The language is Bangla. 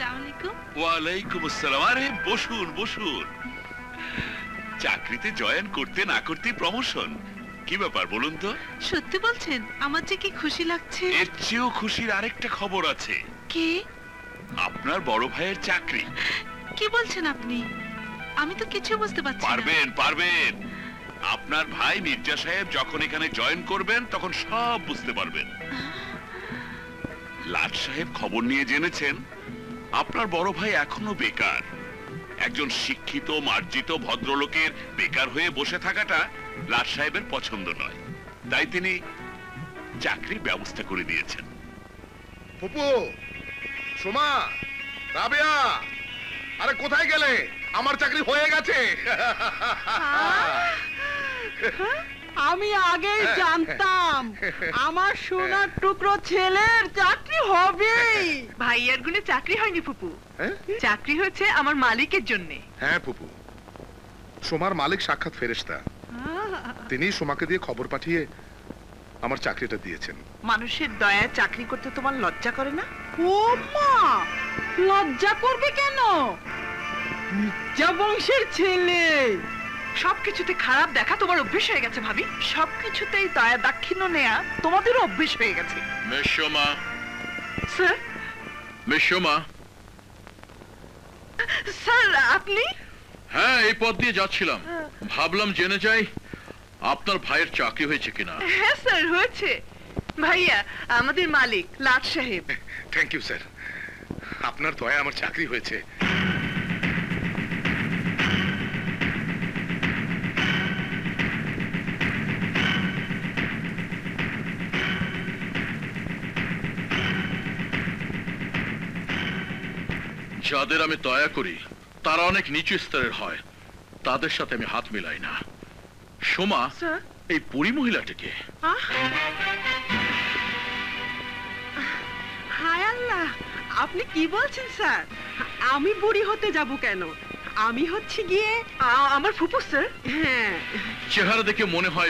আসসালামু আলাইকুম। ওয়ালাইকুম আসসালাম। আরে বসুন বসুন। চাকরিতে জয়েন করতে না করতে প্রমোশন, কি ব্যাপার বলুন তো? সত্যি বলছেন? আমার যে কি খুশি লাগছে। এর চেয়েও খুশির আরেকটা খবর আছে। কি? আপনার বড় ভাইয়ের চাকরি। কি বলছেন আপনি? আমি তো কিছু বুঝতে পারছি না। পারবেন পারবেন। আপনার ভাই মির্জা সাহেব যখন এখানে জয়েন করবেন তখন সব বুঝতে পারবেন। লাট সাহেব খবর নিয়ে জেনেছেন আপনার বড় ভাই এখনো বেকার। একজন শিক্ষিত মার্জিত ভদ্রলোকের বেকার হয়ে বসে থাকাটা লাট সাহেবের পছন্দ নয়, তাই তিনি চাকরির ব্যবস্থা করে দিয়েছেন। ফুপু, সোমা, রাবেয়া, আরে কোথায় গেলে? আমার চাকরি হয়ে গেছে। আমি আগেই জানতাম আমার সোনার টুকরো ছেলের চাকরি হবেই। ভাইয়ার গুণে চাকরি হয়নি ফুপু, চাকরি হয়েছে আমার মালিকের জন্য। হ্যাঁ ফুপু, সোমার মালিক সাক্ষাৎ ফেরেশতা। তিনি সোমাকে দিয়ে খবর পাঠিয়ে আমার চাকরিটা দিয়েছেন। মানুষের দয়ায় চাকরি করতে তোমার লজ্জা করে না? ও মা, লজ্জা করবে কেন? মির্জা বংশের ছেলে। সবকিছুতে খারাপ দেখা তোমার অভ্যেস হয়ে গেছে ভাবি। সবকিছুতেই দয়া দাক্ষিণ্য নেয়া তোমাদেরও অভ্যেস হয়ে গেছে। মেশোমা, স্যার। মেশোমা। স্যার আপনি? হ্যাঁ, এই পথ দিয়ে যাচ্ছিলাম, ভাবলাম জেনে যাই আপনার ভাইয়ের চাকরি হয়েছে কিনা। হ্যাঁ স্যার, হয়েছে। ভাইয়া আমাদের মালিক লাট সাহেব। থ্যাংক ইউ স্যার, আপনার দয়ায় আমার চাকরি হয়েছে। যাদের আমি দয়া করি তারা অনেক নিচু স্তরের হয়, তাদের সাথে আমি হাত মিলাই না। সোমা, এই বুড়ি মহিলাটিকে। হায় আল্লাহ, আপনি কি বলছেন স্যার? আমি বুড়ি হতে যাব কেন? আমি হচ্ছে গিয়ে আমার ফুপু স্যার। হ্যাঁ, চেহারা দেখে মনে হয়